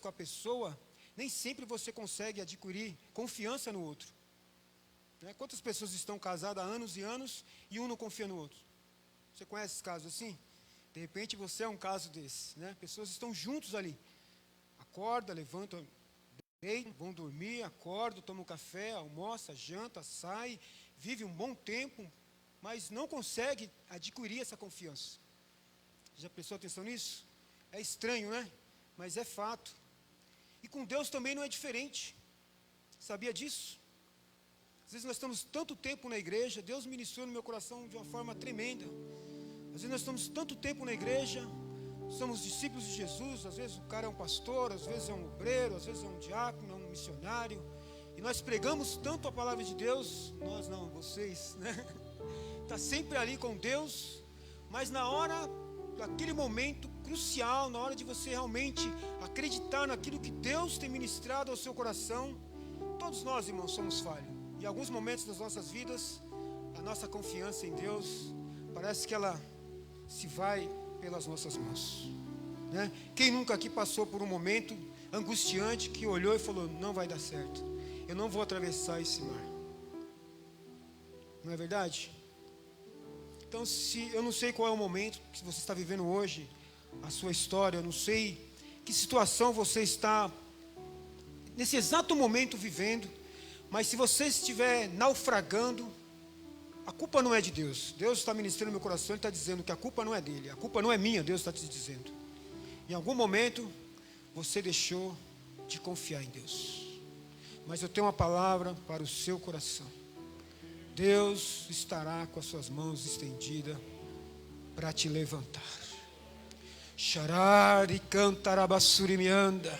com a pessoa, nem sempre você consegue adquirir confiança no outro. Quantas pessoas estão casadas há anos e anos e um não confia no outro? Você conhece esse caso assim? De repente você é um caso desse, Pessoas estão juntos ali. Acorda, levanta, deitam, vão dormir, acordam, tomam café, almoça, janta, sai, vive um bom tempo, mas não consegue adquirir essa confiança. Já prestou atenção nisso? É estranho, Mas é fato. E com Deus também não é diferente. Sabia disso? Às vezes nós estamos tanto tempo na igreja, Deus ministrou no meu coração de uma forma tremenda. Às vezes nós estamos tanto tempo na igreja, somos discípulos de Jesus, às vezes o cara é um pastor, às vezes é um obreiro, às vezes é um diácono, é um missionário, e nós pregamos tanto a palavra de Deus, nós não, vocês, Está sempre ali com Deus, mas na hora, naquele momento crucial, na hora de você realmente acreditar naquilo que Deus tem ministrado ao seu coração, todos nós, irmãos, somos falhos. Em alguns momentos das nossas vidas, a nossa confiança em Deus parece que ela se vai pelas nossas mãos, Quem nunca aqui passou por um momento angustiante que olhou e falou: não vai dar certo, eu não vou atravessar esse mar? Não é verdade? Então, eu não sei qual é o momento que você está vivendo hoje, a sua história, eu não sei que situação você está nesse exato momento vivendo, mas se você estiver naufragando, a culpa não é de Deus. Deus está ministrando no meu coração, Ele está dizendo que a culpa não é dele, a culpa não é minha, Deus está te dizendo. Em algum momento, você deixou de confiar em Deus. Mas eu tenho uma palavra para o seu coração. Deus estará com as suas mãos estendidas para te levantar. Xarari cantarabassurimianda.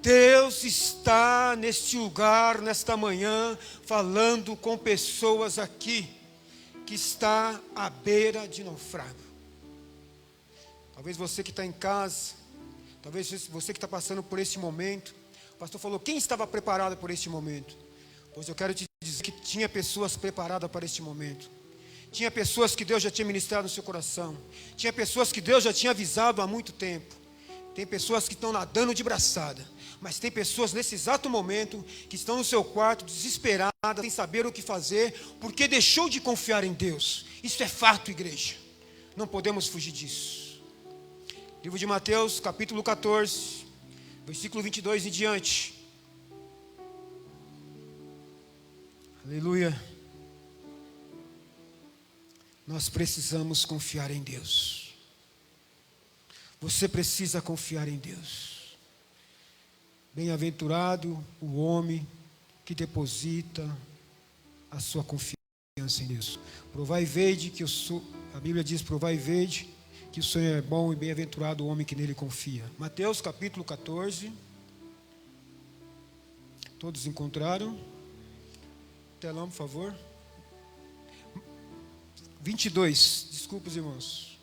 Deus está neste lugar, nesta manhã, falando com pessoas aqui, que está à beira de naufrágio. Talvez você que está em casa, talvez você que está passando por este momento. O pastor falou: quem estava preparado por este momento? Pois eu quero te dizer que tinha pessoas preparadas para este momento. Tinha pessoas que Deus já tinha ministrado no seu coração. Tinha pessoas que Deus já tinha avisado há muito tempo. Tem pessoas que estão nadando de braçada. Mas tem pessoas nesse exato momento que estão no seu quarto desesperadas, sem saber o que fazer, porque deixou de confiar em Deus. Isso é fato, igreja. Não podemos fugir disso. Livro de Mateus, capítulo 14, versículo 22 em diante. Aleluia. Nós precisamos confiar em Deus. Você precisa confiar em Deus. Bem-aventurado o homem que deposita a sua confiança em Deus. Provai e vede que a Bíblia diz: provai e vede que o Senhor é bom, e bem-aventurado o homem que nele confia. Mateus capítulo 14. Todos encontraram? Telão, por favor. 22, desculpa os irmãos.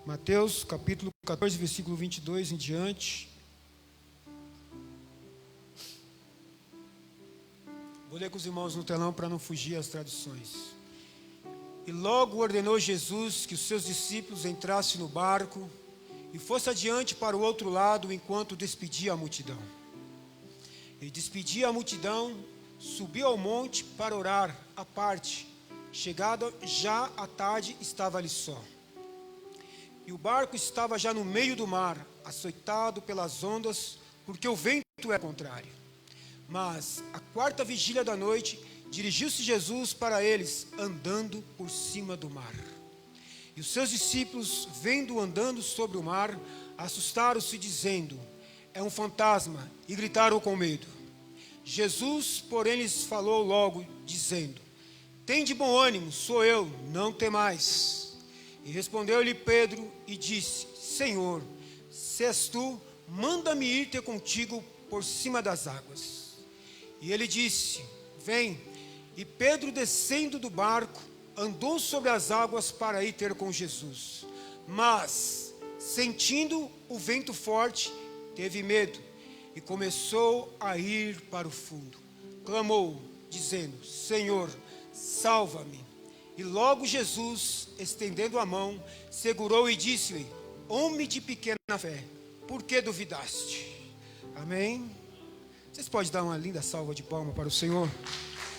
Mateus capítulo 14, versículo 22 em diante. Vou ler com os irmãos no telão para não fugir às traduções. E logo ordenou Jesus que os seus discípulos entrassem no barco e fosse adiante para o outro lado, enquanto despedia a multidão. Ele despedia a multidão, subiu ao monte para orar à parte. Chegada já a tarde, estava ali só. E o barco estava já no meio do mar, açoitado pelas ondas, porque o vento era contrário. Mas, à quarta vigília da noite, dirigiu-se Jesus para eles, andando por cima do mar. E os seus discípulos, vendo-o andando sobre o mar, assustaram-se, dizendo: é um fantasma, e gritaram com medo. Jesus, porém, lhes falou logo, dizendo: tende bom ânimo, sou eu, não temais. E respondeu-lhe Pedro e disse: Senhor, se és tu, manda-me ir ter contigo por cima das águas. E ele disse: vem. E Pedro, descendo do barco, andou sobre as águas para ir ter com Jesus. Mas, sentindo o vento forte, teve medo e começou a ir para o fundo. Clamou, dizendo: Senhor, salva-me. E logo Jesus, estendendo a mão, segurou e disse-lhe: homem de pequena fé, por que duvidaste? Amém? Vocês podem dar uma linda salva de palmas para o Senhor?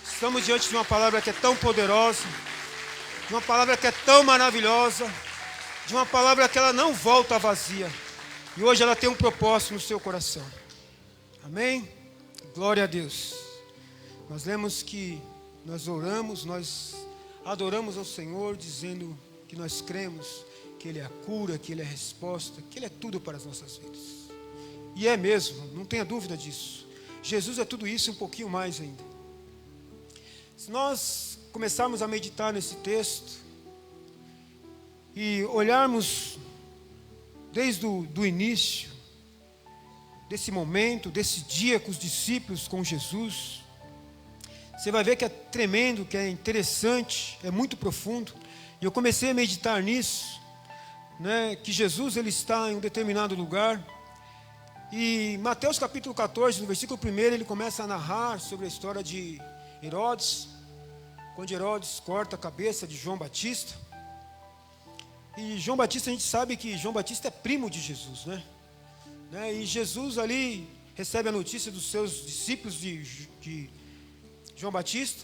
Estamos diante de uma palavra que é tão poderosa, de uma palavra que é tão maravilhosa, de uma palavra que ela não volta vazia. E hoje ela tem um propósito no seu coração. Amém? Glória a Deus. Nós lemos que nós oramos, nós adoramos ao Senhor, dizendo que nós cremos que Ele é a cura, que Ele é a resposta, que Ele é tudo para as nossas vidas. E é mesmo, não tenha dúvida disso. Jesus é tudo isso e um pouquinho mais ainda. Se nós começarmos a meditar nesse texto e olharmos desde o início desse momento, desse dia com os discípulos, com Jesus, você vai ver que é tremendo, que é interessante, é muito profundo. E eu comecei a meditar nisso, né, que Jesus ele está em um determinado lugar. E Mateus capítulo 14, no versículo 1, ele começa a narrar sobre a história de Herodes, quando Herodes corta a cabeça de João Batista. E João Batista, a gente sabe que João Batista é primo de Jesus, né? E Jesus ali recebe a notícia dos seus discípulos de João Batista,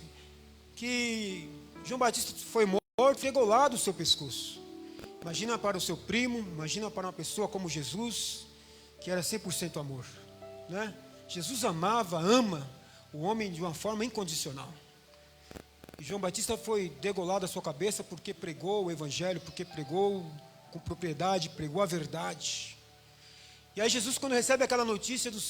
que João Batista foi morto, degolado o seu pescoço. Imagina para o seu primo, imagina para uma pessoa como Jesus, que era 100% amor, né? Jesus ama o homem de uma forma incondicional. E João Batista foi degolado a sua cabeça porque pregou o evangelho, porque pregou com propriedade, pregou a verdade. E aí Jesus, quando recebe aquela notícia dos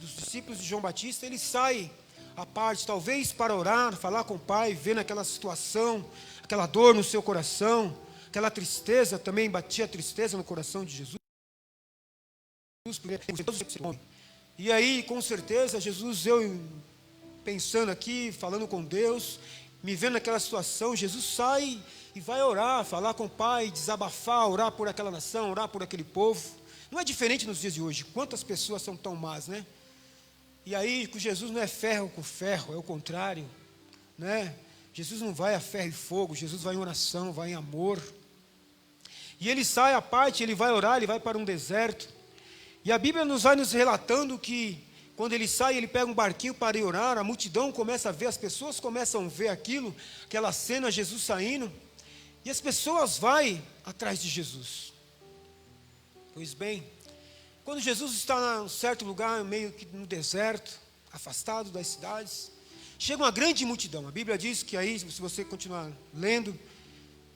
discípulos de João Batista, ele sai à parte, talvez para orar, falar com o Pai, vendo aquela situação, aquela dor no seu coração, aquela tristeza, também batia a tristeza no coração de Jesus. E aí, com certeza, Jesus, eu pensando aqui, falando com Deus, me vendo naquela situação, Jesus sai e vai orar, falar com o Pai, desabafar, orar por aquela nação, orar por aquele povo. Não é diferente nos dias de hoje. Quantas pessoas são tão más, né? E aí, com Jesus não é ferro com ferro, é o contrário, né? Jesus não vai a ferro e fogo, Jesus vai em oração, vai em amor. E ele sai à parte, ele vai orar, ele vai para um deserto. E a Bíblia vai nos relatando que quando ele sai, ele pega um barquinho para ir orar, a multidão começa a ver, as pessoas começam a ver aquela cena, Jesus saindo, e as pessoas vão atrás de Jesus. Pois bem, quando Jesus está em um certo lugar, meio que no deserto, afastado das cidades, chega uma grande multidão. A Bíblia diz que aí, se você continuar lendo,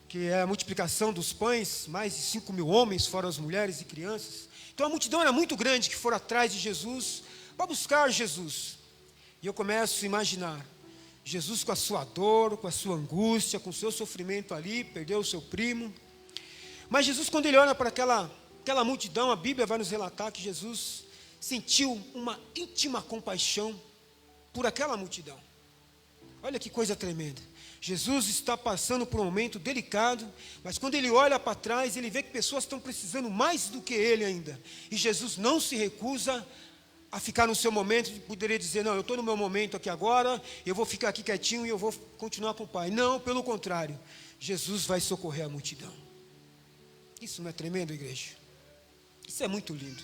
que é a multiplicação dos pães, mais de 5.000 homens, fora as mulheres e crianças. Então a multidão era muito grande que foram atrás de Jesus, para buscar Jesus. E eu começo a imaginar Jesus com a sua dor, com a sua angústia, com o seu sofrimento ali, perdeu o seu primo. Mas Jesus, quando ele olha para aquela multidão, a Bíblia vai nos relatar que Jesus sentiu uma íntima compaixão por aquela multidão. Olha que coisa tremenda. Jesus está passando por um momento delicado, mas quando ele olha para trás, ele vê que pessoas estão precisando mais do que ele ainda. E Jesus não se recusa a ficar no seu momento, de poderia dizer, não, eu estou no meu momento aqui agora, eu vou ficar aqui quietinho e eu vou continuar com o Pai. Não, pelo contrário, Jesus vai socorrer a multidão. Isso não é tremendo, igreja? Isso é muito lindo.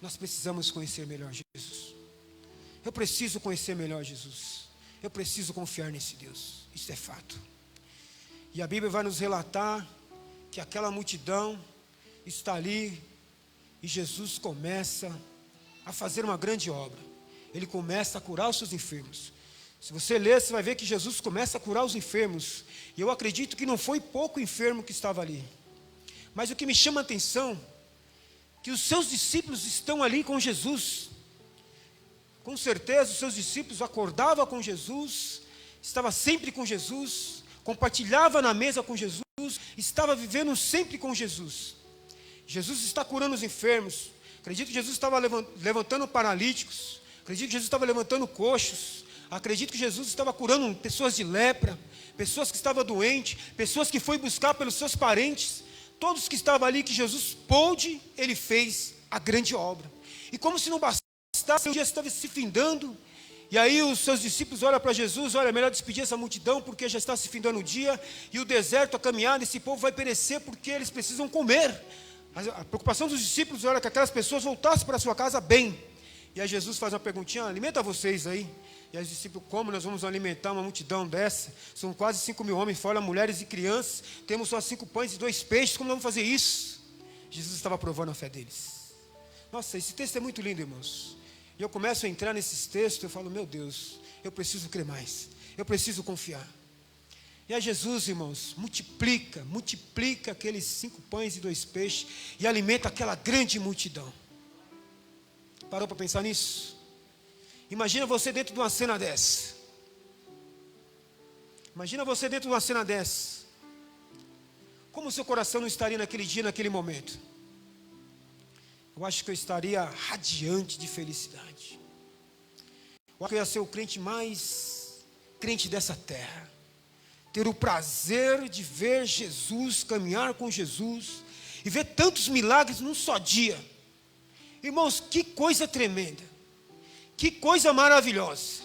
Nós precisamos conhecer melhor Jesus. Eu preciso conhecer melhor Jesus. Eu preciso confiar nesse Deus. Isso é fato. E a Bíblia vai nos relatar que aquela multidão está ali e Jesus começa a fazer uma grande obra. Ele começa a curar os seus enfermos. Se você ler, você vai ver que Jesus começa a curar os enfermos. E eu acredito que não foi pouco enfermo que estava ali. Mas o que me chama a atenção, que os seus discípulos estão ali com Jesus. Com certeza os seus discípulos acordavam com Jesus, estava sempre com Jesus, compartilhava na mesa com Jesus, estava vivendo sempre com Jesus. Jesus está curando os enfermos. Acredito que Jesus estava levantando paralíticos. Acredito que Jesus estava levantando coxos. Acredito que Jesus estava curando pessoas de lepra, pessoas que estavam doentes, pessoas que foi buscar pelos seus parentes. Todos que estavam ali, que Jesus pôde, ele fez a grande obra. E como se não bastasse, o dia estava se findando. E aí os seus discípulos olham para Jesus, olha, é melhor despedir essa multidão, porque já está se findando o dia. E o deserto, a caminhada, esse povo vai perecer, porque eles precisam comer. A preocupação dos discípulos era que aquelas pessoas voltassem para a sua casa bem. E aí Jesus faz uma perguntinha: alimenta vocês aí. E aí os discípulos: como nós vamos alimentar uma multidão dessa? São quase 5.000 homens, fora mulheres e crianças. Temos só 5 pães e 2 peixes, como nós vamos fazer isso? Jesus estava provando a fé deles. Nossa, esse texto é muito lindo, irmãos. E eu começo a entrar nesses textos, eu falo: meu Deus, eu preciso crer mais, eu preciso confiar. E aí Jesus, irmãos, multiplica aqueles 5 pães e 2 peixes e alimenta aquela grande multidão. Parou para pensar nisso? Imagina você dentro de uma cena dessa. Imagina você dentro de uma cena dessa. Como o seu coração não estaria naquele dia, naquele momento? Eu acho que eu estaria radiante de felicidade. Eu acho que eu ia ser o crente mais crente dessa terra. Ter o prazer de ver Jesus, caminhar com Jesus e ver tantos milagres num só dia. Irmãos, que coisa tremenda, que coisa maravilhosa.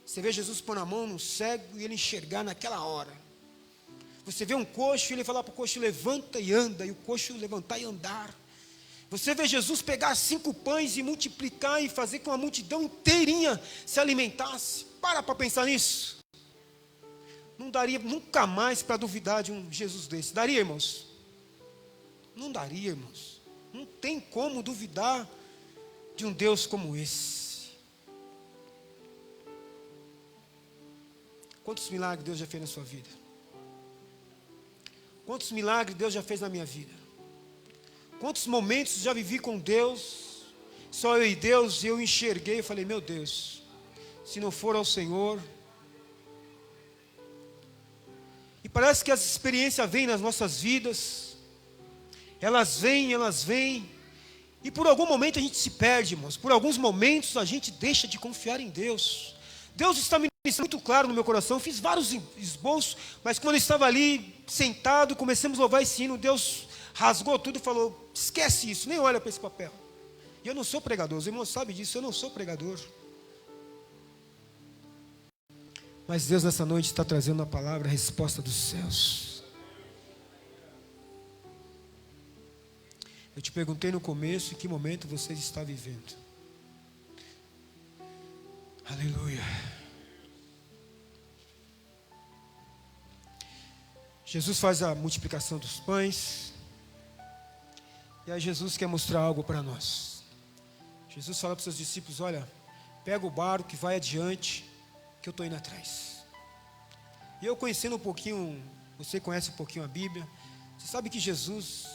Você vê Jesus pôr a mão no cego e ele enxergar naquela hora. Você vê um coxo e ele falar para o coxo: levanta e anda, e o coxo levantar e andar. Você vê Jesus pegar 5 pães e multiplicar e fazer com a multidão inteirinha se alimentasse. Para pensar nisso. Não daria nunca mais para duvidar de um Jesus desse. Daria, irmãos? Não daria, irmãos. Não tem como duvidar de um Deus como esse. Quantos milagres Deus já fez na sua vida? Quantos milagres Deus já fez na minha vida? Quantos momentos já vivi com Deus, só eu e Deus, e eu enxerguei e falei: meu Deus, se não for ao Senhor. E parece que as experiências vêm nas nossas vidas. Elas vêm, e por algum momento a gente se perde, irmãos. Por alguns momentos a gente deixa de confiar em Deus. Deus está me ministrando muito claro no meu coração. Eu fiz vários esboços, mas quando eu estava ali sentado, começamos a louvar esse hino, Deus rasgou tudo e falou: esquece isso, nem olha para esse papel. E eu não sou pregador, os irmãos sabem disso, eu não sou pregador. Mas Deus nessa noite está trazendo a palavra, a resposta dos céus. Eu te perguntei no começo em que momento você está vivendo. Aleluia. Jesus faz a multiplicação dos pães. E aí Jesus quer mostrar algo para nós. Jesus fala para os seus discípulos: olha, pega o barco que vai adiante, que eu estou indo atrás. E eu conhecendo um pouquinho, você conhece um pouquinho a Bíblia, você sabe que Jesus,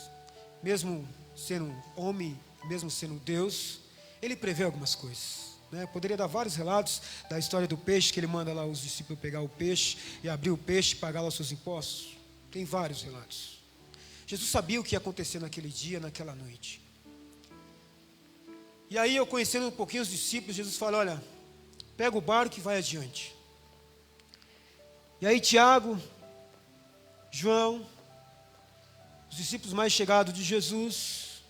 mesmo sendo homem, mesmo sendo Deus, ele prevê algumas coisas, né? Poderia dar vários relatos da história do peixe, que ele manda lá os discípulos pegar o peixe e abrir o peixe e pagar lá os seus impostos. Tem vários relatos. Jesus sabia o que ia acontecer naquele dia, naquela noite. E aí, eu conhecendo um pouquinho os discípulos, Jesus fala: olha, pega o barco e vai adiante. E aí Tiago, João, os discípulos mais chegados de Jesus,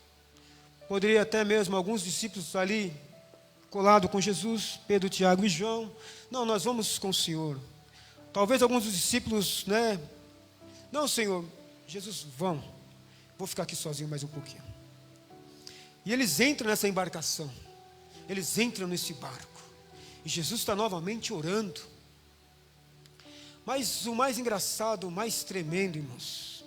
poderia até mesmo alguns discípulos ali colado com Jesus, Pedro, Tiago e João: não, nós vamos com o Senhor. Talvez alguns dos discípulos, né? Não, Senhor, Jesus, vou ficar aqui sozinho mais um pouquinho. E eles entram nessa embarcação, eles entram nesse barco, e Jesus está novamente orando. Mas o mais engraçado, o mais tremendo, irmãos,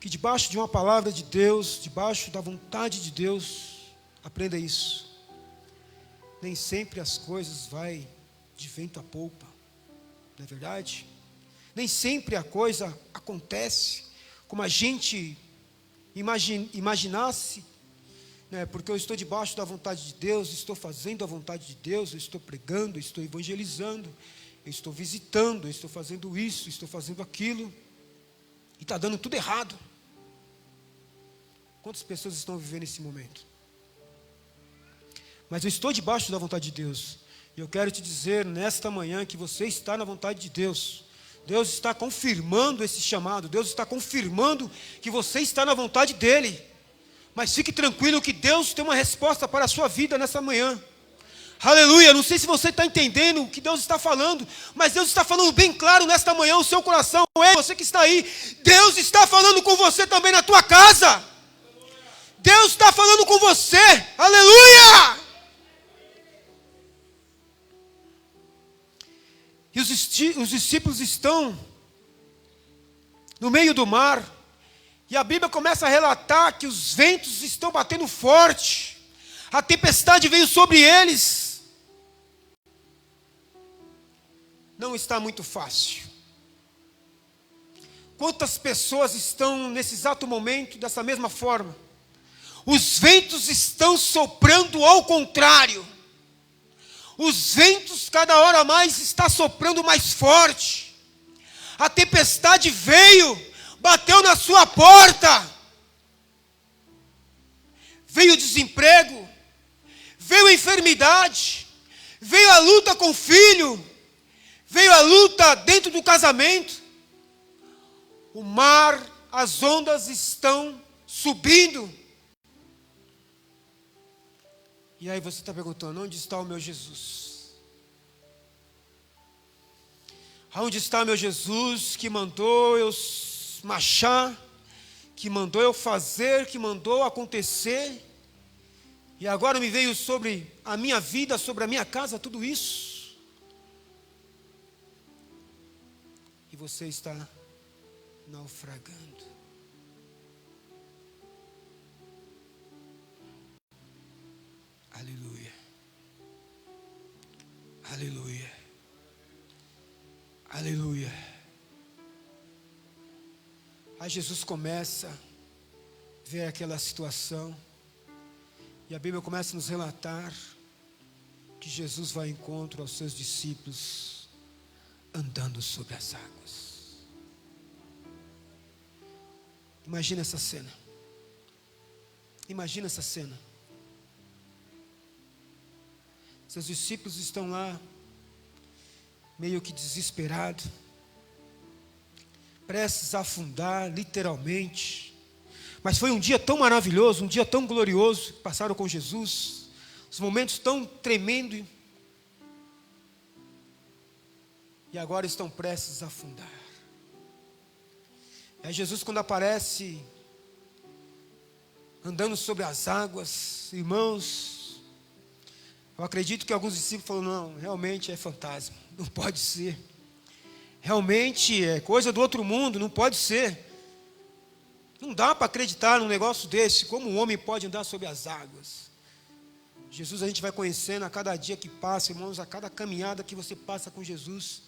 que debaixo de uma palavra de Deus, debaixo da vontade de Deus, aprenda isso: nem sempre as coisas vai de vento a polpa, não é verdade? Nem sempre a coisa acontece como a gente imaginasse, né? Porque eu estou debaixo da vontade de Deus, estou fazendo a vontade de Deus, eu estou pregando, eu estou evangelizando, eu estou visitando, eu estou fazendo isso, estou fazendo aquilo, e está dando tudo errado. Quantas pessoas estão vivendo esse momento? Mas eu estou debaixo da vontade de Deus, e eu quero te dizer nesta manhã que você está na vontade de Deus. Deus está confirmando esse chamado, Deus está confirmando que você está na vontade dEle. Mas fique tranquilo que Deus tem uma resposta para a sua vida nessa manhã. Aleluia, não sei se você está entendendo o que Deus está falando, mas Deus está falando bem claro nesta manhã, o seu coração, você que está aí, Deus está falando com você também na tua casa. Deus está falando com você. Aleluia! E os discípulos estão no meio do mar. E a Bíblia começa a relatar que os ventos estão batendo forte. A tempestade veio sobre eles. Não está muito fácil. Quantas pessoas estão nesse exato momento dessa mesma forma? Os ventos estão soprando ao contrário. Os ventos cada hora mais está soprando mais forte. A tempestade veio, bateu na sua porta. Veio o desemprego, veio a enfermidade, veio a luta com o filho, veio a luta dentro do casamento. O mar, as ondas estão subindo. E aí você está perguntando, onde está o meu Jesus? Onde está meu Jesus que mandou eu marchar, que mandou eu fazer, que mandou acontecer, e agora me veio sobre a minha vida, sobre a minha casa, tudo isso? E você está naufragando. Aleluia. Aleluia. Aleluia. Aí Jesus começa a ver aquela situação. E a Bíblia começa a nos relatar que Jesus vai ao encontro aos seus discípulos andando sobre as águas. Imagina essa cena. Imagina essa cena. Seus discípulos estão lá, meio que desesperados, prestes a afundar, literalmente. Mas foi um dia tão maravilhoso, um dia tão glorioso, que passaram com Jesus, os momentos tão tremendos, e agora estão prestes a afundar. É Jesus, quando aparece, andando sobre as águas, irmãos, eu acredito que alguns discípulos falaram, não, realmente é fantasma, não pode ser. Realmente é coisa do outro mundo, não pode ser. Não dá para acreditar num negócio desse, como um homem pode andar sobre as águas. Jesus a gente vai conhecendo a cada dia que passa, irmãos, a cada caminhada que você passa com Jesus.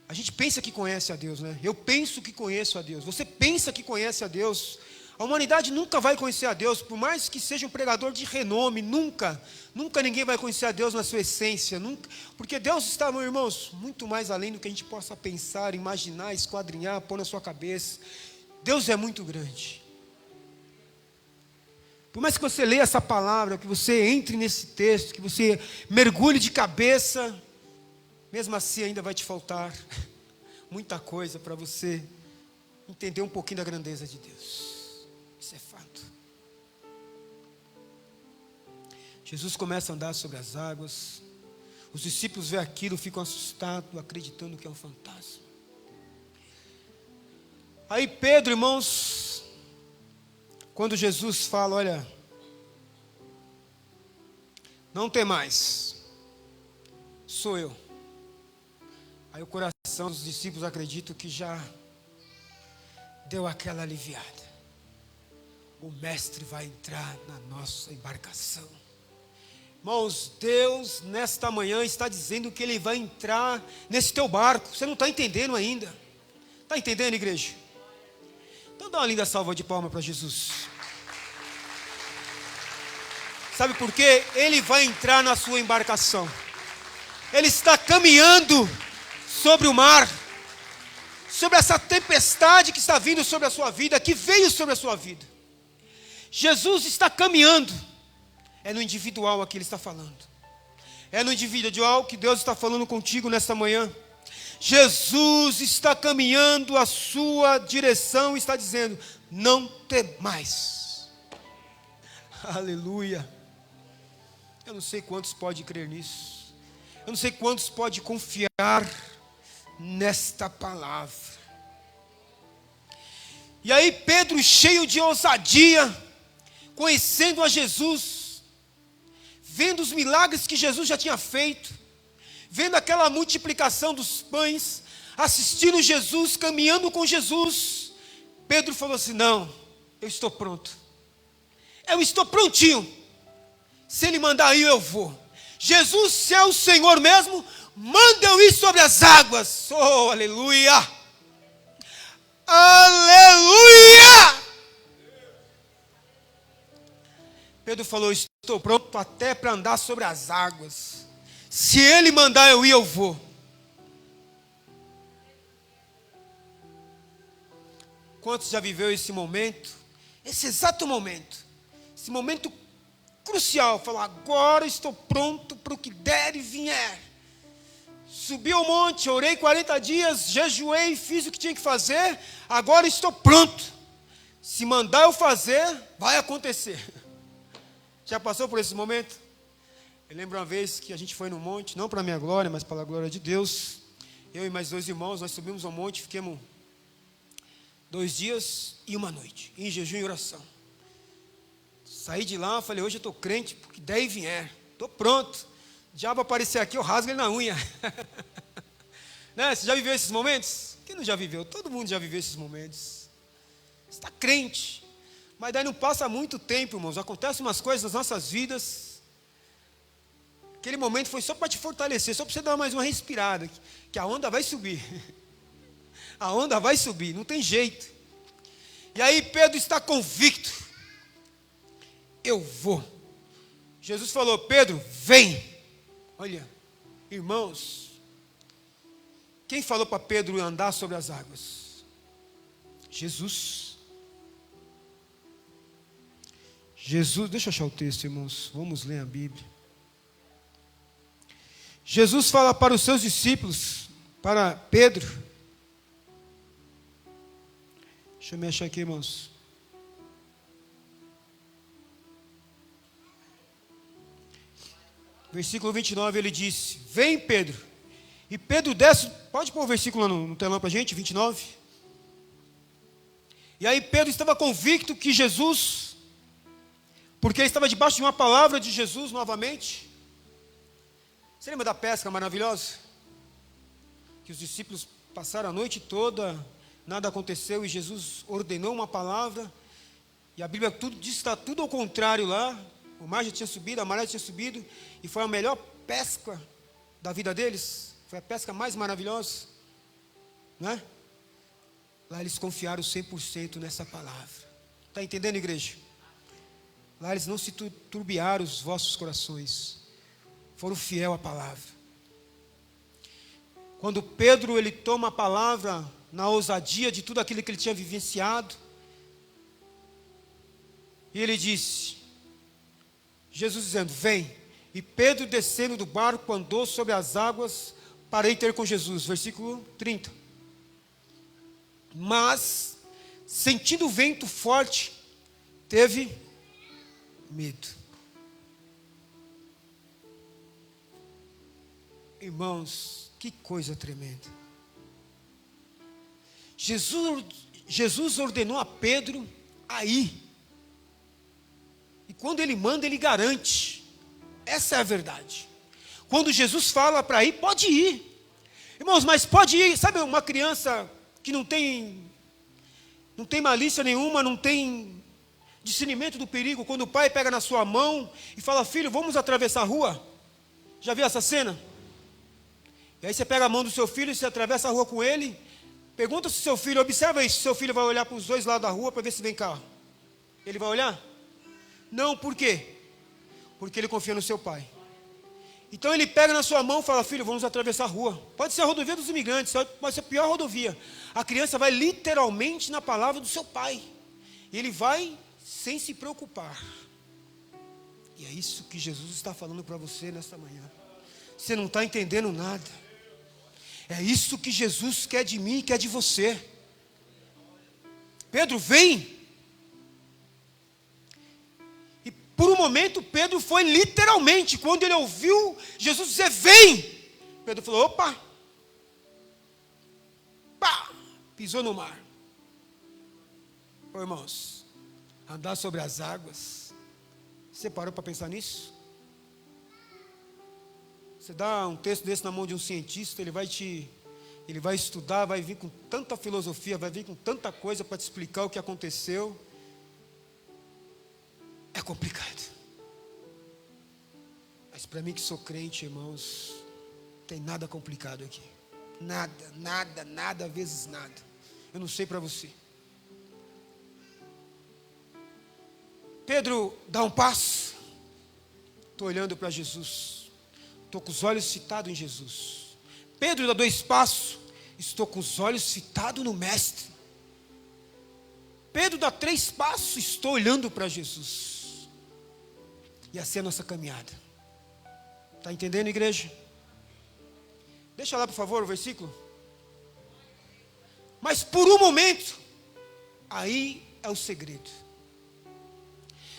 A gente pensa que conhece a Deus, né? Eu penso que conheço a Deus. Você pensa que conhece a Deus. A humanidade nunca vai conhecer a Deus, por mais que seja um pregador de renome, nunca ninguém vai conhecer a Deus na sua essência, nunca, porque Deus está, meus irmãos, muito mais além do que a gente possa pensar, imaginar, esquadrinhar, pôr na sua cabeça. Deus é muito grande. Por mais que você leia essa palavra, que você entre nesse texto, que você mergulhe de cabeça, mesmo assim ainda vai te faltar muita coisa para você entender um pouquinho da grandeza de Deus. Isso é fato. Jesus começa a andar sobre as águas. Os discípulos veem aquilo, ficam assustados, acreditando que é um fantasma. Aí Pedro, irmãos, quando Jesus fala, olha, não tem mais, sou eu. Aí o coração dos discípulos, acredito que já deu aquela aliviada. O mestre vai entrar na nossa embarcação. Irmãos, Deus nesta manhã está dizendo que Ele vai entrar nesse teu barco. Você não está entendendo ainda. Está entendendo, igreja? Então dá uma linda salva de palmas para Jesus. Sabe por quê? Ele vai entrar na sua embarcação. Ele está caminhando sobre o mar, sobre essa tempestade que está vindo sobre a sua vida, que veio sobre a sua vida. Jesus está caminhando. É no individual aqui ele está falando. É no individual que Deus está falando contigo nesta manhã. Jesus está caminhando a sua direção e está dizendo, não temais. Aleluia. Eu não sei quantos podem crer nisso. Eu não sei quantos podem confiar nesta palavra. E aí Pedro, cheio de ousadia, conhecendo a Jesus, vendo os milagres que Jesus já tinha feito, vendo aquela multiplicação dos pães, assistindo Jesus, caminhando com Jesus, Pedro falou assim: não, eu estou pronto, eu estou prontinho, se Ele mandar ir eu vou. Jesus, se é o Senhor mesmo, manda eu ir sobre as águas. Oh, aleluia, aleluia. Pedro falou: estou pronto até para andar sobre as águas, se Ele mandar eu ir eu vou. Quantos já viveu esse momento, esse exato momento, esse momento crucial, falar: agora estou pronto para o que der e vier. Subi ao monte, orei 40 dias, jejuei, fiz o que tinha que fazer, agora estou pronto. Se mandar eu fazer, vai acontecer. Já passou por esse momento? Eu lembro uma vez que a gente foi no monte, não para a minha glória, mas para a glória de Deus. Eu e mais 2 irmãos, nós subimos ao monte, ficamos 2 dias e 1 noite, em jejum e oração. Saí de lá, falei: hoje eu estou crente, porque der e vier, estou pronto. O diabo aparecer aqui, eu rasgo ele na unha. Né? Você já viveu esses momentos? Quem não já viveu? Todo mundo já viveu esses momentos. Você está crente, mas daí não passa muito tempo, irmãos, acontecem umas coisas nas nossas vidas. Aquele momento foi só para te fortalecer, só para você dar mais uma respirada, que a onda vai subir. A onda vai subir, não tem jeito. E aí Pedro está convicto: eu vou. Jesus falou: Pedro, vem. Olha, irmãos, quem falou para Pedro andar sobre as águas? Jesus. Jesus, deixa eu achar o texto, irmãos, vamos ler a Bíblia. Jesus fala para os seus discípulos, para Pedro. Deixa eu me achar aqui, irmãos. Versículo 29, ele disse: vem, Pedro. E Pedro desce, pode pôr o versículo no telão para a gente, 29. E aí Pedro estava convicto que Jesus, porque ele estava debaixo de uma palavra de Jesus novamente. Você lembra da pesca maravilhosa? Que os discípulos passaram a noite toda, nada aconteceu, e Jesus ordenou uma palavra, e a Bíblia tudo diz que está tudo ao contrário lá. O mar já tinha subido, a maré tinha subido, e foi a melhor pesca da vida deles. Foi a pesca mais maravilhosa, não é? Lá eles confiaram 100% nessa palavra. Está entendendo, igreja? Lá eles não se turbiaram os vossos corações, foram fiel à palavra. Quando Pedro ele toma a palavra na ousadia de tudo aquilo que ele tinha vivenciado, e ele disse, Jesus dizendo: vem. E Pedro, descendo do barco, andou sobre as águas para ir ter com Jesus. Versículo 30. Mas, sentindo o vento forte, teve medo. Irmãos, que coisa tremenda. Jesus ordenou a Pedro a ir. E quando ele manda, ele garante. Essa é a verdade. Quando Jesus fala para ir, pode ir. Irmãos, mas pode ir. Sabe uma criança que não tem malícia nenhuma, não tem discernimento do perigo, quando o pai pega na sua mão e fala: filho, vamos atravessar a rua? Já viu essa cena? E aí você pega a mão do seu filho e você atravessa a rua com ele. Pergunta se seu filho, observa isso, se seu filho vai olhar para os dois lados da rua para ver se vem carro. Ele vai olhar? Não, por quê? Porque ele confia no seu pai. Então ele pega na sua mão e fala: filho, vamos atravessar a rua. Pode ser a rodovia dos imigrantes, pode ser a pior rodovia. A criança vai literalmente na palavra do seu pai. E ele vai sem se preocupar. E é isso que Jesus está falando para você nesta manhã. Você não está entendendo nada. É isso que Jesus quer de mim e quer de você. Pedro, vem. E por um momento Pedro foi literalmente, quando ele ouviu Jesus dizer: vem, Pedro falou: opa, pá, pisou no mar. Ô, irmãos, andar sobre as águas Você parou para pensar nisso? Você dá um texto desse na mão de um cientista, ele vai estudar, vai vir com tanta filosofia, vai vir com tanta coisa para te explicar o que aconteceu. É complicado. Mas para mim que sou crente, irmãos, não tem nada complicado aqui. Nada vezes nada. Eu não sei para você. Pedro dá um passo. Estou olhando para Jesus. Estou com os olhos fitados em Jesus. Pedro dá 2 passos. Estou com os olhos fitados no Mestre. Pedro dá 3 passos. Estou olhando para Jesus. E assim é a nossa caminhada. Está entendendo, igreja? Deixa lá, por favor, o versículo. Mas por um momento, aí é o segredo.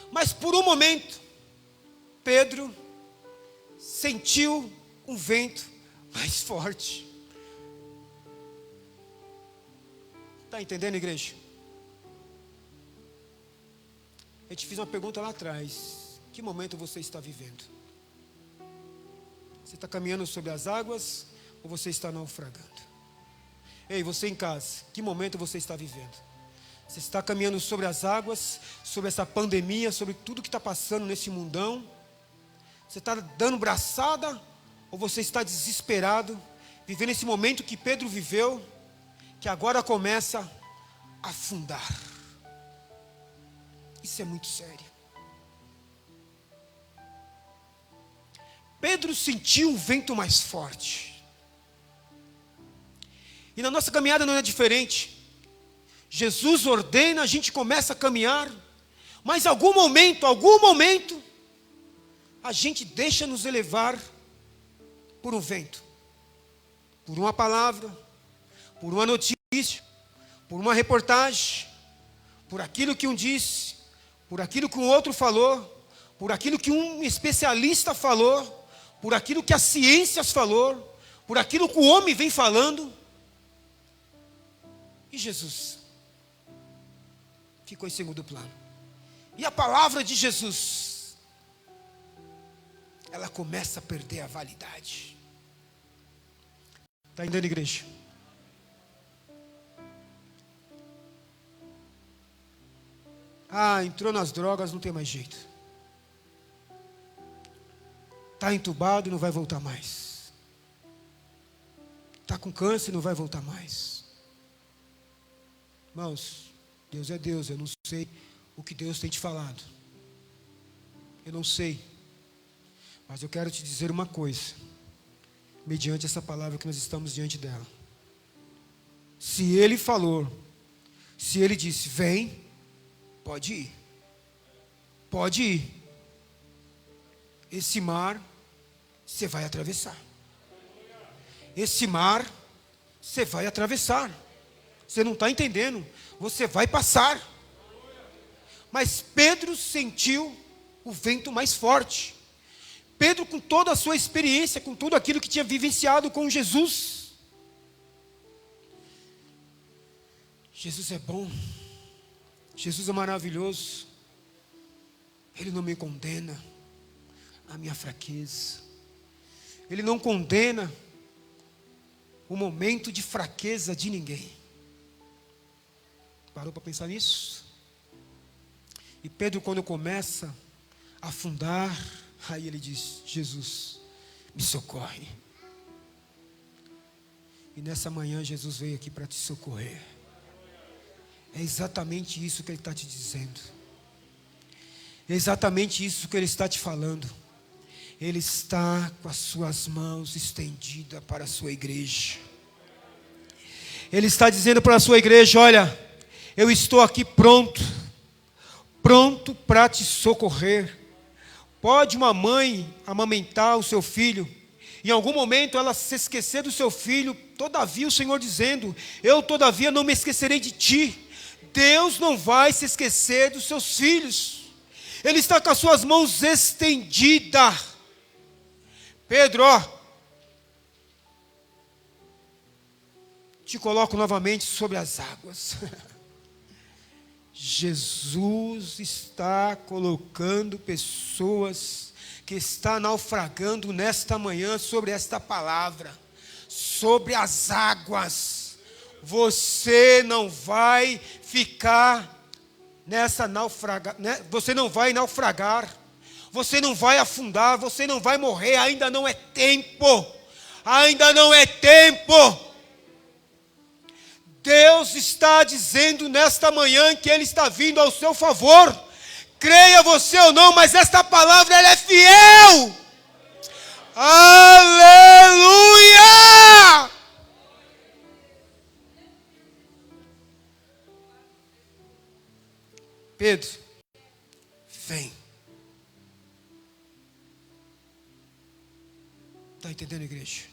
Mas por um momento, Pedro sentiu um vento mais forte. Está entendendo, igreja? Eu te fiz uma pergunta lá atrás. Que momento você está vivendo? Você está caminhando sobre as águas ou você está naufragando? Ei, você em casa, que momento você está vivendo? Você está caminhando sobre as águas, sobre essa pandemia, sobre tudo que está passando nesse mundão? Você está dando braçada ou você está desesperado, vivendo esse momento que Pedro viveu, que agora começa a afundar? Isso é muito sério. Pedro sentiu um vento mais forte. E na nossa caminhada não é diferente. Jesus ordena, a gente começa a caminhar, mas em algum momento, a gente deixa nos elevar por um vento, por uma palavra, por uma notícia, por uma reportagem, por aquilo que um disse, por aquilo que um outro falou, por aquilo que um especialista falou, por aquilo que a ciência falou, por aquilo que o homem vem falando. E Jesus ficou em segundo plano. E a palavra de Jesus, ela começa a perder a validade. Está entendendo, igreja? Entrou nas drogas, não tem mais jeito. Está entubado e não vai voltar mais. Está com câncer e não vai voltar mais. Irmãos, Deus é Deus, eu não sei o que Deus tem te falado. Eu não sei. Mas eu quero te dizer uma coisa, mediante essa palavra que nós estamos diante dela. Se Ele falou, se Ele disse, vem, pode ir. Pode ir. Esse mar, você vai atravessar. Esse mar, você vai atravessar. Você não está entendendo. Você vai passar. Mas Pedro sentiu o vento mais forte. Pedro, com toda a sua experiência, com tudo aquilo que tinha vivenciado com Jesus. Jesus é bom. Jesus é maravilhoso. Ele não me condena a minha fraqueza. Ele não condena o momento de fraqueza de ninguém. Parou para pensar nisso? E Pedro, quando começa a afundar, aí ele diz, Jesus, me socorre. E nessa manhã Jesus veio aqui para te socorrer. É exatamente isso que Ele está te dizendo. É exatamente isso que Ele está te falando. Ele está com as suas mãos estendidas para a sua igreja. Ele está dizendo para a sua igreja, olha, eu estou aqui pronto para te socorrer. Pode uma mãe amamentar o seu filho, em algum momento ela se esquecer do seu filho, todavia o Senhor dizendo, eu todavia não me esquecerei de ti. Deus não vai se esquecer dos seus filhos. Ele está com as suas mãos estendidas. Pedro, te coloco novamente sobre as águas. Jesus está colocando pessoas que estão naufragando nesta manhã sobre esta palavra, sobre as águas. Você não vai ficar nessa você não vai naufragar, você não vai afundar, você não vai morrer, ainda não é tempo, ainda não é tempo. Deus está dizendo nesta manhã que Ele está vindo ao seu favor, creia você ou não, mas esta palavra ela é fiel. Aleluia! Pedro, vem. Está entendendo, igreja?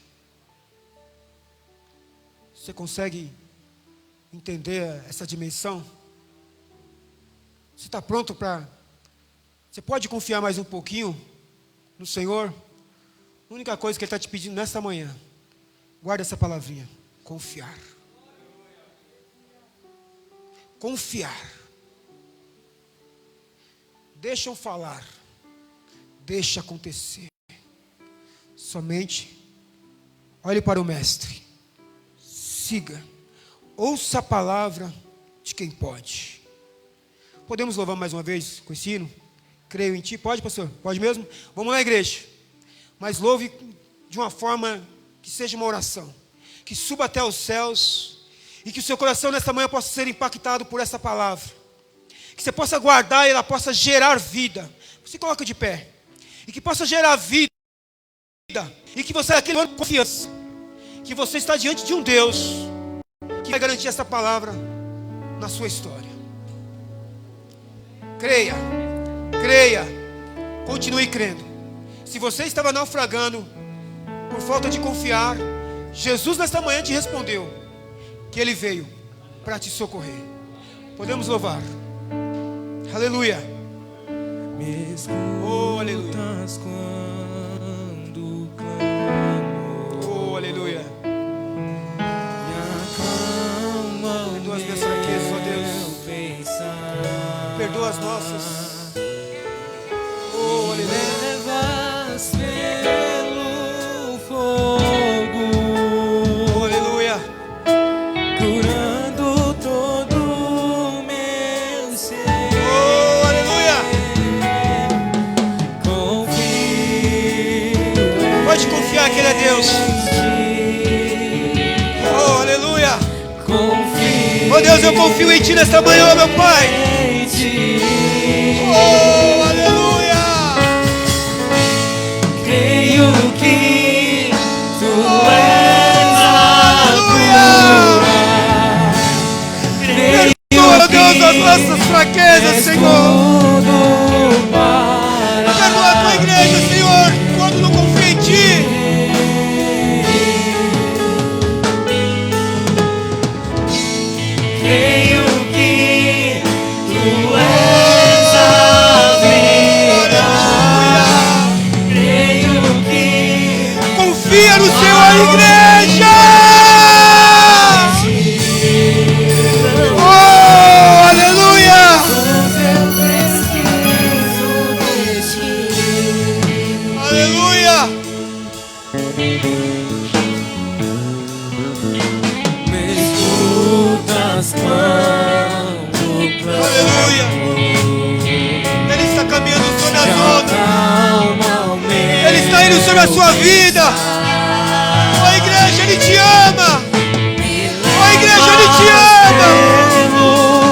Você consegue entender essa dimensão? Você está pronto para... Você pode confiar mais um pouquinho no Senhor? A única coisa que Ele está te pedindo nesta manhã, guarda essa palavrinha: confiar. Confiar. Deixa eu falar, deixa acontecer. Somente olhe para o Mestre, siga, ouça a palavra de quem pode. Podemos louvar mais uma vez com esse hino? Creio em Ti. Pode, pastor? Pode mesmo? Vamos lá, igreja. Mas louve de uma forma que seja uma oração, que suba até os céus, e que o seu coração nesta manhã possa ser impactado por essa palavra, que você possa guardar e ela possa gerar vida. Você coloca de pé, e que possa gerar vida, e que você aquele com confiança, que você está diante de um Deus que vai garantir essa palavra na sua história. Creia, creia, continue crendo. Se você estava naufragando por falta de confiar, Jesus nesta manhã te respondeu que Ele veio para te socorrer. Podemos louvar. Aleluia. Oh, aleluia. Oh, aleluia. Perdoa as minhas fraquezas, ó Deus. Perdoa as nossas. Oh, aleluia. Pelo fogo, Oh, aleluia. curando todo o meu ser. Oh, aleluia. Confio. Pode confiar que Ele é Deus. Oh, aleluia. Confio. Oh, Deus, eu confio em Ti nesta manhã, meu Pai. Em Ti. Oh, aleluia. Creio que Tu és a cura. Creio Perdoa, Deus, as que nossas fraquezas, és Senhor. tudo para Perdoa a Tua igreja, Senhor, quando não confia em Ti. Creio que Tu és a vida. Creio que Confia no Senhor, igreja. Oh, aleluia. eu preciso de Ti. Aleluia. Me escutas quando clamo. Aleluia. Ele está caminhando sobre as ondas. Calma o meu Ele está indo sobre a sua vida. Oh, igreja, Ele te ama. Oh, igreja, Ele te ama.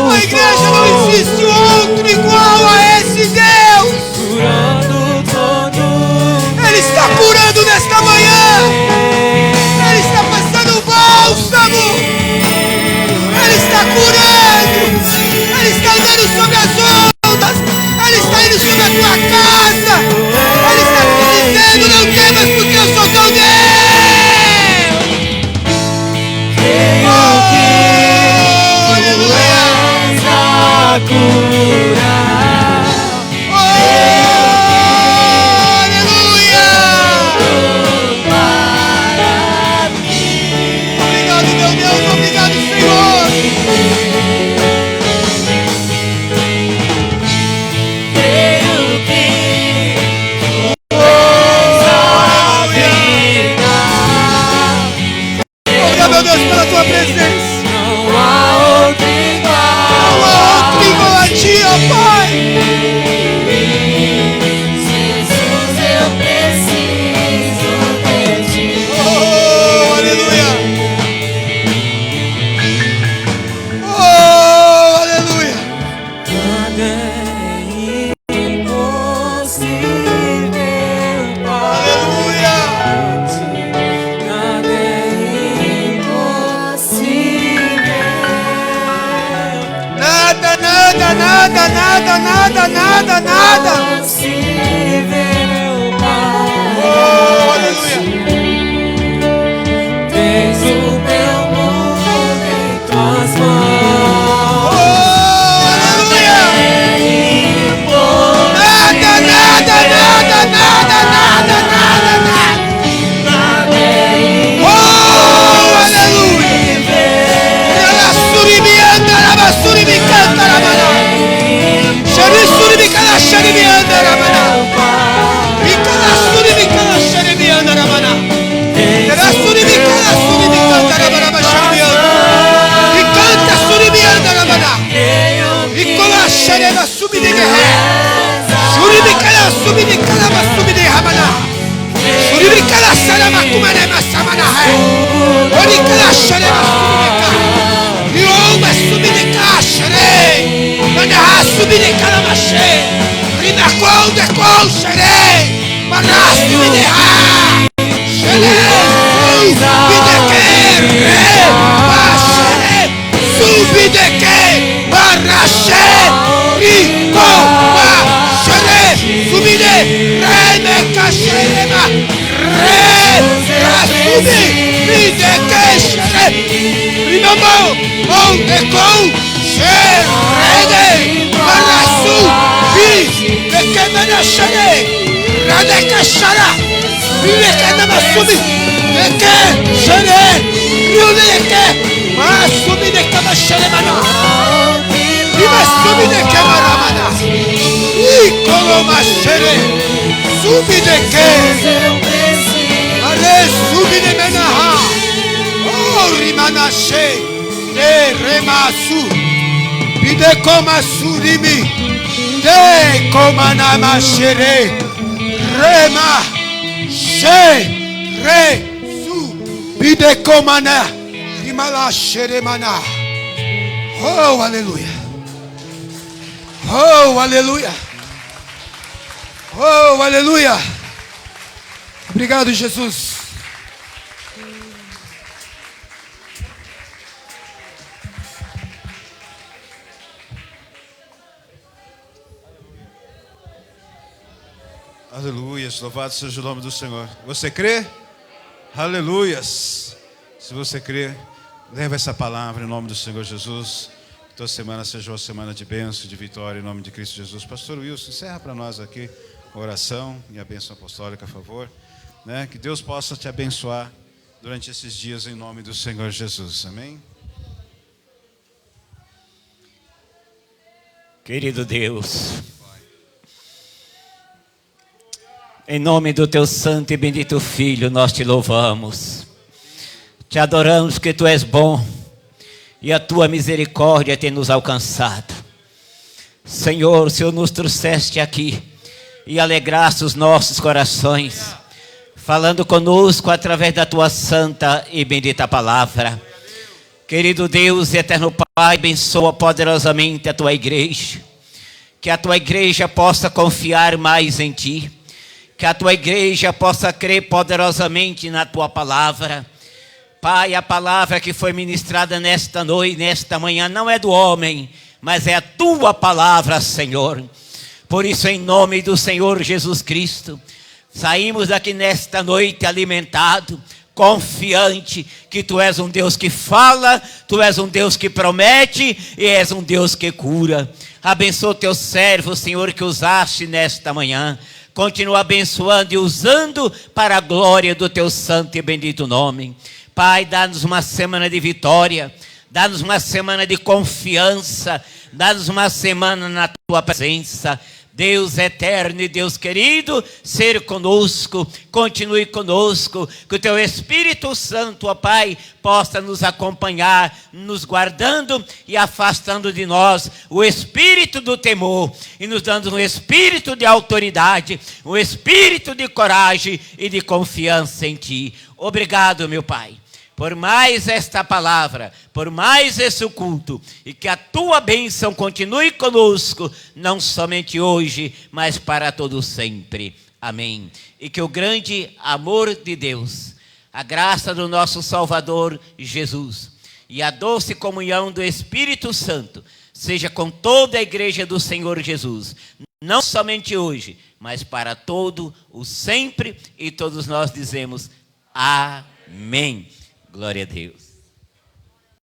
Oh, igreja, não existe outro igual a esse Deus. curando todo Ele está curando nesta manhã. Ele está passando o bálsamo. Ele está curando. Ele está andando sobre as ondas. Ele está indo sobre a tua casa. Ele está te dizendo: não temas, porque eu sou teu Deus. creio que pela tua presença. Não há outro igual. Não há outro igual a ti, ó Pai. Jesus, eu preciso de ti. Oh, aleluia. Oh, aleluia. Nada é impossível, Pai. Aleluia. Nada é impossível. Nada, nada, nada, nada, nada, nada, nada. Impossível, Pai. Oh, aleluia. Tens o meu mundo em tuas mãos. Oh, aleluia. Nada, nada, nada, nada, nada, nada, nada. Oh, aleluia. Ela suribianda, ela suribicanta, ela mana. Xeri suribicana, xeribianda, ela mana. Bicana, suribicana, xeribianda, ela mana. Ela suribicana, suribicanta, ela mana, xeribianda. Bicanta, suribianda, ela mana. Bicola, xereba, subidigue. Suribicana, subidicana, subidicana, mana. Suribicana, sarama, kumanema, samana. Oricana, xereba, subidica. Rioma, subidica, xerei. Manaha, subidica, maché. Rinacol, decol, xerei. Maná, subidica. Xerei, subidique, re, maxerei. Subidique, maraché. Rico, maxerei. Subide, re, meca, xerema. Re, subi, bidique, xerei. Rimamão, bom, decol, xerei. Maraçu, bi, bequemena, xerei. Radeca, xara. Bilequena, subi, beque, xerei. Riuleque, mas subi, decama, xeremana. Rima, subi, decama, ramana. Icoloma, xerei. Subi, deque. Ale, subi, de menaha. Oh, rimanache, de remasu, bide koma surimi, de koma namashere, rema, she, re, su, bide koma na, rimala shere mana. Oh, aleluia. Oh, aleluia. Oh, aleluia. Obrigado, Jesus. Aleluias, louvado seja o nome do Senhor. Você crê? Aleluias. Se você crê, leva essa palavra em nome do Senhor Jesus. Que toda semana seja uma semana de bênção, de vitória em nome de Cristo Jesus. Pastor Wilson, encerra para nós aqui a oração e a bênção apostólica, a favor. Que Deus possa te abençoar durante esses dias em nome do Senhor Jesus. Amém? Querido Deus, em nome do teu santo e bendito Filho, nós te louvamos. Te adoramos porque tu és bom e a tua misericórdia tem nos alcançado. Senhor, o Senhor nos trouxeste aqui e alegraste os nossos corações, falando conosco através da tua santa e bendita palavra. Querido Deus e eterno Pai, abençoa poderosamente a tua igreja. Que a tua igreja possa confiar mais em ti. Que a tua igreja possa crer poderosamente na tua palavra. Pai, a palavra que foi ministrada nesta noite, nesta manhã, não é do homem, mas é a tua palavra, Senhor. Por isso, em nome do Senhor Jesus Cristo, saímos daqui nesta noite alimentados, confiante que tu és um Deus que fala, tu és um Deus que promete e és um Deus que cura. Abençoa o teu servo, Senhor, que usaste nesta manhã. Continua abençoando e usando para a glória do teu santo e bendito nome. Pai, dá-nos uma semana de vitória, dá-nos uma semana de confiança, dá-nos uma semana na tua presença. Deus eterno e Deus querido, ser conosco, continue conosco, que o Teu Espírito Santo, ó Pai, possa nos acompanhar, nos guardando e afastando de nós o espírito do temor e nos dando um espírito de autoridade, um espírito de coragem e de confiança em Ti. Obrigado, meu Pai, por mais esta palavra, por mais esse culto, e que a Tua bênção continue conosco, não somente hoje, mas para todo sempre. Amém. E que o grande amor de Deus, a graça do nosso Salvador Jesus e a doce comunhão do Espírito Santo seja com toda a igreja do Senhor Jesus, não somente hoje, mas para todo o sempre, e todos nós dizemos amém. Glória a Deus.